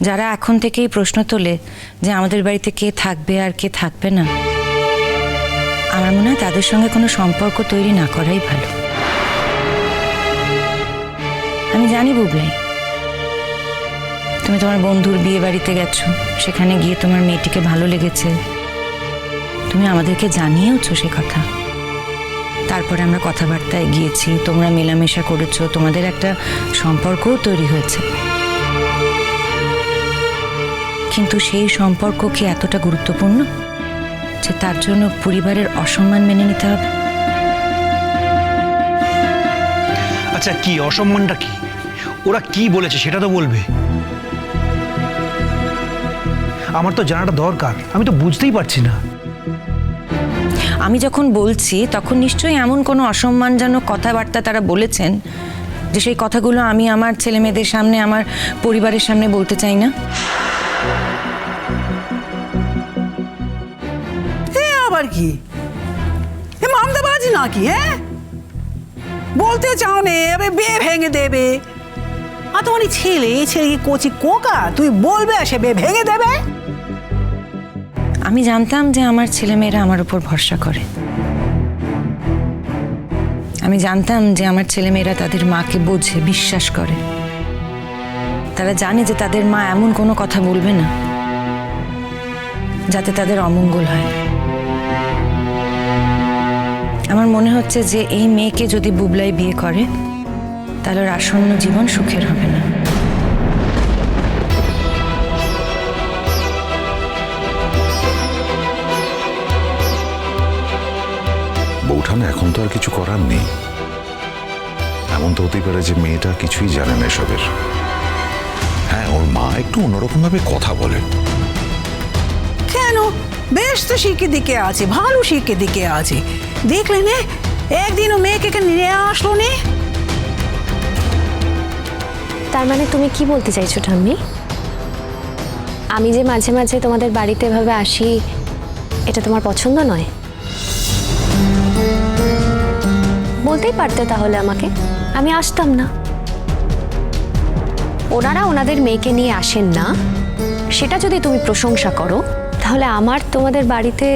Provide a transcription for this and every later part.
যারা এখন থেকেই প্রশ্ন তোলে যে আমাদের বাড়িতে কে থাকবে আর কে থাকবে না, আমার মনে হয় তাদের সঙ্গে কোনো সম্পর্ক তৈরি না করাই ভালো। আমি জানি বুবলাই, তুমি তোমার বন্ধুর বিয়ে বাড়িতে গেছো, সেখানে গিয়ে তোমার মেয়েটিকে ভালো লেগেছে, তুমি আমাদেরকে জানিয়েওছো সে কথা। তারপরে আমরা কথাবার্তায় গিয়েছি, তোমরা মেলামেশা করেছো, তোমাদের একটা সম্পর্কও তৈরি হয়েছে। কিন্তু সেই সম্পর্ক কি এতটা গুরুত্বপূর্ণ যে তার জন্য পরিবারের অসম্মান মেনে নিতে হবে? আচ্ছা, কি অসম্মানটা কি? ওরা কি বলেছে সেটা তো বলবে। আমার তো জানাটা দরকার, আমি তো বুঝতেই পারছি না। আমি যখন বলছি তখন নিশ্চয়ই এমন কোনো অসম্মানজনক কথাবার্তা তারা বলেছেন যে সেই কথাগুলো আমি আমার ছেলে মেয়েদের সামনে, আমার পরিবারের সামনে বলতে চাই না। আবার কি মামদাবাজি নাকি? হ্যাঁ, বলতে চাও নে বিয়ে ভেঙে দেবে। আর তোমার ছেলে কচি কোকা, তুই বলবে সে বিয়ে ভেঙে দেবে? আমি জানতাম যে আমার ছেলেমেয়েরা আমার উপর ভরসা করে। আমি জানতাম যে আমার ছেলেমেয়েরা তাদের মাকে বোঝে, বিশ্বাস করে। তারা জানে যে তাদের মা এমন কোনো কথা বলবে না যাতে তাদের অমঙ্গল হয়। আমার মনে হচ্ছে যে এই মেয়েকে যদি বুবলাই বিয়ে করে তাহলে ওর আসন্ন জীবন সুখের হবে না। বৌঠান, এখন তো আর কিছু করার নেই। এমন তো হতেই পারে যে মেয়েটা কিছুই জানে না এসবের। হ্যাঁ, ওর মা একটু অন্যরকম ভাবে কথা বলে। কেন? বেশ তো শিখে দিকে আছে, ভালো শিখে দিকে আছে। দেখলে নে, একদিনও মেয়েকে নিয়ে আসলো নে। তার মানে তুমি কি বলতে চাইছো ঠাম্মি? আমি যে মাঝে মাঝে তোমাদের বাড়িতে এভাবে আসি, এটা তোমার পছন্দ নয়? বলতেই পারতে তাহলে আমাকে, আমি আসতাম না। ওনারা ওনাদের মেয়েকে নিয়ে আসেন না, সেটা যদি তুমি প্রশংসা করো, তাহলে আমার তোমাদের বাড়িতে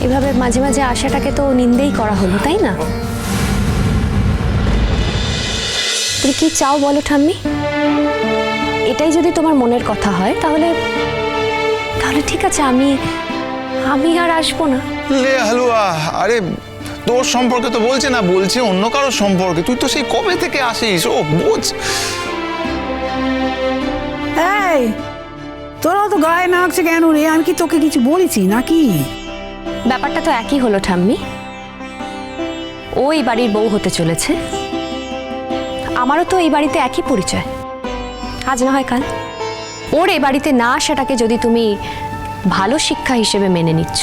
এভাবে মাঝে মাঝে আসাটাকে তো নিন্দেই করা হলো, তাই না? তুমি কি চাও বলো ঠাম্মি? এটাই যদি তোমার মনের কথা হয় তাহলে তাহলে ঠিক আছে, আমি আর আসবো না। লে হালুয়া, আরে তোর সম্পর্কে তো বলছে না, বলছে অন্য কারোর সম্পর্কে। তুই তো সেই কবে থেকে আসিস, ও বোঝ। এই, তোরা তো গায়ে নাকছে কেন রে? আমি কি তোকে কিছু বলেছি নাকি? ব্যাপারটা তো একই হলো ঠাম্মি। ও এই বাড়ির বউ হতে চলেছে, আমারও তো এই বাড়িতে একই পরিচয়। আজ না হয় কাল ওর এই বাড়িতে না আসাটাকে যদি তুমি ভালো শিক্ষা হিসেবে মেনে নিচ্ছ,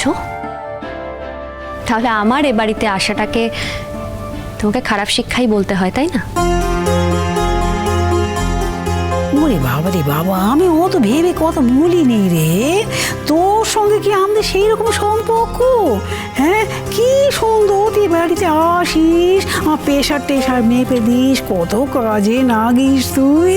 তাহলে আমার এ বাড়িতে আসাটাকে তোমাকে খারাপ শিক্ষাই বলতে হয়, তাই না? ওরে বাবা রে বাবা, আমি অত ভেবে কথা বলিনি রে। তোর সঙ্গে কি আমাদের সেই রকম সম্পর্ক? হ্যাঁ, কি সুন্দর তুই বাড়িতে আসিস, আমার প্রেশার টেশার মেপে দিস, কত কাজে না গিস তুই।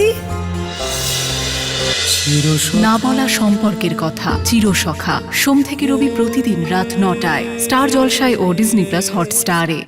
না বলা সম্পর্কের কথা, চিরসখা, সোম থেকে রবি প্রতিদিন রাত ৯টায় স্টার জলসায় ও ডিজনি প্লাস হটস্টারে।